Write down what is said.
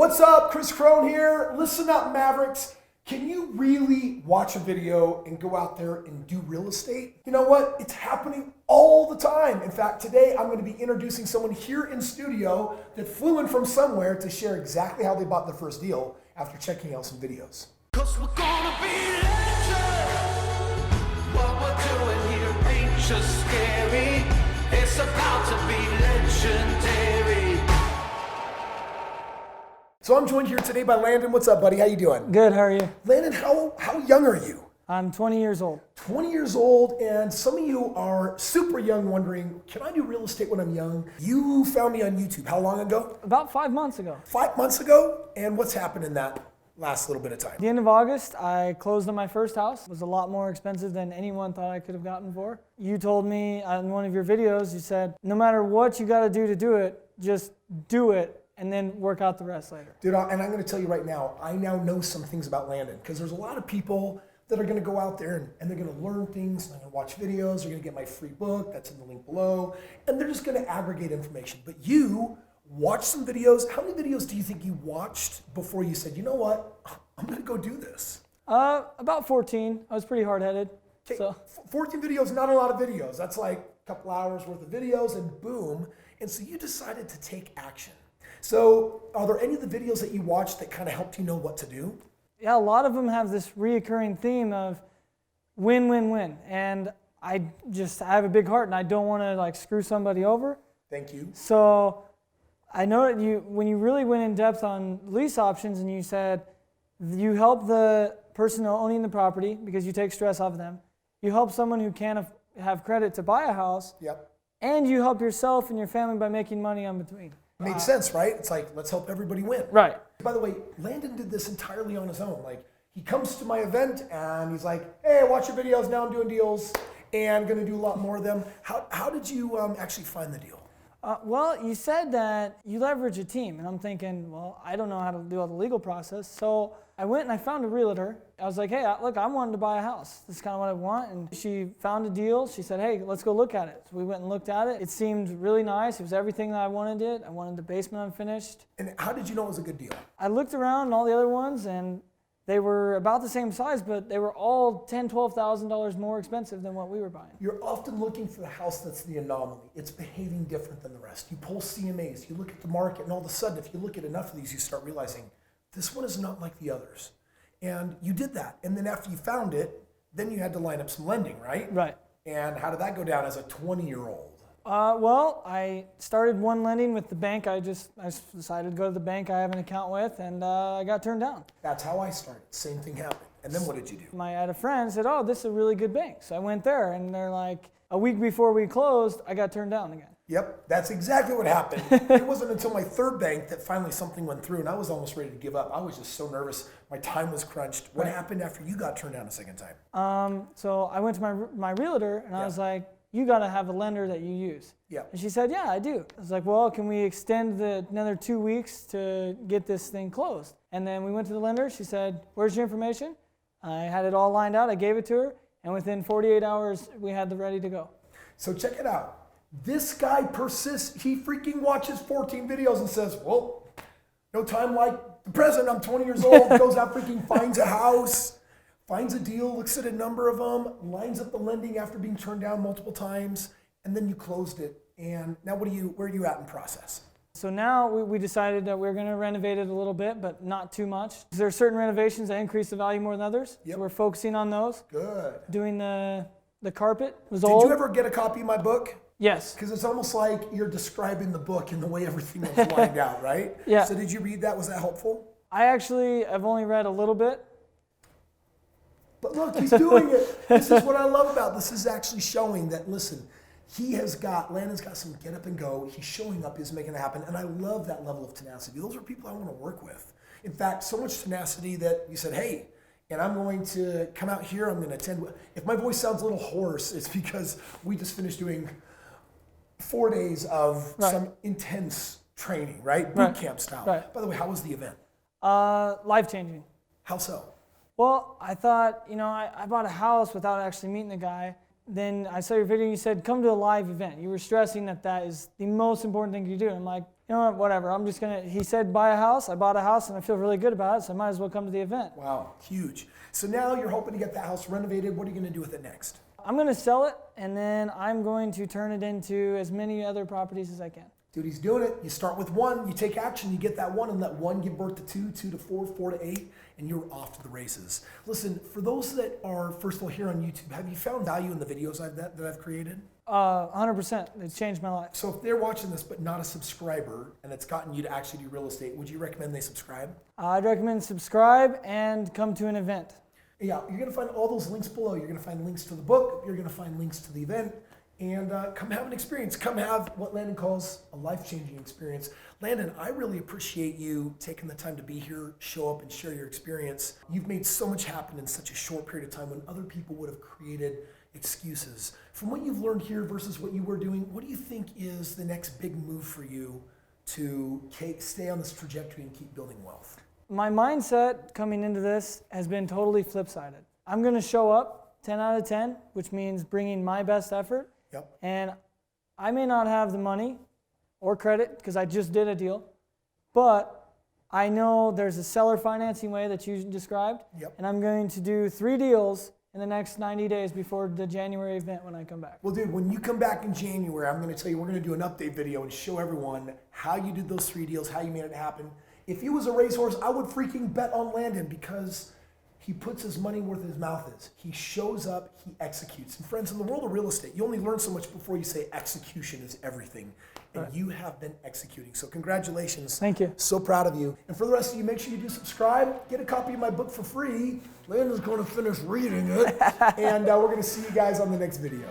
What's up? Kris Krohn here. Listen up, Mavericks. Can you really watch a video and go out there and do real estate? You know what? It's happening all the time. In fact, today I'm going to be introducing someone here in studio that flew in from somewhere to share exactly how they bought their first deal after checking out some videos. 'Cause we're gonna be legends. What we're doing here ain't just scary. It's about to be legendary. So I'm joined here today by Landon. What's up, buddy? How you doing? Good, how are you? Landon, how young are you? I'm 20 years old. 20 years old, and some of you are super young wondering, can I do real estate when I'm young? You found me on YouTube. How long ago? About 5 months ago. 5 months ago? And what's happened in that last little bit of time? At the end of August, I closed on my first house. It was a lot more expensive than anyone thought I could have gotten for. You told me in one of your videos, you said, no matter what you gotta do it, just do it and then work out the rest later. Dude, and I'm gonna tell you right now, I now know some things about Landon, because there's a lot of people that are gonna go out there and they're gonna learn things, and they're gonna watch videos, they're gonna get my free book, that's in the link below, and they're just gonna aggregate information. But you watched some videos. How many videos do you think you watched before you said, you know what, I'm gonna go do this? About 14. I was pretty hard-headed. Okay, So 14 videos, not a lot of videos. That's like a couple hours worth of videos and boom. And so you decided to take action. So are there any of the videos that you watched that kind of helped you know what to do? yeah, a lot of them have this reoccurring theme of win, win, win. And I have a big heart and I don't want to like screw somebody over. Thank you. So I know that when you really went in depth on lease options and you said you help the person owning the property because you take stress off of them. You help someone who can't have credit to buy a house. Yep. And you help yourself and your family by making money on between. Made sense, right? It's like, let's help everybody win. Right. By the way, Landon did this entirely on his own. Like, he comes to my event and he's like, hey, I watch your videos, now I'm doing deals and gonna do a lot more of them. How did you actually find the deal? Well, you said that you leverage a team, and I'm thinking, well, I don't know how to do all the legal process. So I went and I found a realtor. I was like, hey, look, I wanted to buy a house. This is kind of what I want. And she found a deal. She said, hey, let's go look at it. So we went and looked at it. It seemed really nice. It was everything that I wanted it. I wanted the basement unfinished. And how did you know it was a good deal? I looked around and all the other ones, and they were about the same size, but they were all $10,000, $12,000 more expensive than what we were buying. You're often looking for the house that's the anomaly. It's behaving different than the rest. You pull CMAs, you look at the market, and all of a sudden, if you look at enough of these, you start realizing this one is not like the others. And you did that. And then after you found it, then you had to line up some lending, right? Right. And how did that go down as a 20-year-old? Well, I started one lending with the bank. I decided to go to the bank I have an account with, and I got turned down. That's how I started. Same thing happened. And then what did you do? I had a friend said, oh, this is a really good bank. So I went there, and they're like, a week before we closed, I got turned down again. Yep, that's exactly what happened. It wasn't until my third bank that finally something went through, and I was almost ready to give up. I was just so nervous. My time was crunched. What happened after you got turned down a second time? So I went to my realtor, and I was like, you got to have a lender that you use. Yeah. And she said, yeah, I do. I was like, well, can we extend another 2 weeks to get this thing closed? And then we went to the lender. She said, where's your information? I had it all lined out. I gave it to her. And within 48 hours, we had it ready to go. So check it out. This guy persists. He freaking watches 14 videos and says, well, no time like the present. I'm 20 years old. Goes out, freaking finds a house. Finds a deal, looks at a number of them, lines up the lending after being turned down multiple times, and then you closed it. And now where are you at in process? So now we decided that we're going to renovate it a little bit, but not too much. There are certain renovations that increase the value more than others. Yep. So we're focusing on those. Good. Doing the carpet was Did old. you ever get a copy of my book? Yes. Because it's almost like you're describing the book and the way everything was lined out, right? Yeah. So did you read that? Was that helpful? I actually have only read a little bit. But look, he's doing it. This is what I love about this. Is actually showing that, listen, Landon's got some get up and go. He's showing up, he's making it happen. And I love that level of tenacity. Those are people I want to work with. In fact, so much tenacity that you said, hey, and I'm going to come out here, I'm going to attend. If my voice sounds a little hoarse, it's because we just finished doing 4 days of some intense training, right? Boot camp style. Right. By the way, how was the event? Life-changing. How so? Well, I thought, I bought a house without actually meeting the guy. Then I saw your video and you said, come to a live event. You were stressing that is the most important thing you do. And I'm like, you know what, whatever. He said buy a house. I bought a house and I feel really good about it, so I might as well come to the event. Wow, huge. So now you're hoping to get that house renovated. What are you going to do with it next? I'm going to sell it, and then I'm going to turn it into as many other properties as I can. Dude, he's doing it. You start with one, you take action, you get that one, and let one give birth to two, two to four, four to eight, and you're off to the races. Listen, for those that are, first of all, here on YouTube, have you found value in the videos that I've created? 100%. It's changed my life. So if they're watching this but not a subscriber, and it's gotten you to actually do real estate, would you recommend they subscribe? I'd recommend subscribe and come to an event. Yeah, you're going to find all those links below. You're going to find links to the book. You're going to find links to the event. And come have an experience. Come have what Landon calls a life-changing experience. Landon, I really appreciate you taking the time to be here, show up, and share your experience. You've made so much happen in such a short period of time when other people would have created excuses. From what you've learned here versus what you were doing, what do you think is the next big move for you to stay on this trajectory and keep building wealth? My mindset coming into this has been totally flip-sided. I'm going to show up 10 out of 10, which means bringing my best effort. Yep. And I may not have the money or credit because I just did a deal, but I know there's a seller financing way that you described. Yep. And I'm going to do 3 deals in the next 90 days before the January event when I come back. Well, dude, when you come back in January, I'm going to tell you, we're going to do an update video and show everyone how you did those 3 deals, how you made it happen. If he was a racehorse, I would freaking bet on Landon because he puts his money where his mouth is. He shows up, he executes. And friends, in the world of real estate, you only learn so much before you say execution is everything. And right. You have been executing. So congratulations. Thank you. So proud of you. And for the rest of you, make sure you do subscribe. Get a copy of my book for free. Landon's going to finish reading it. And we're going to see you guys on the next video.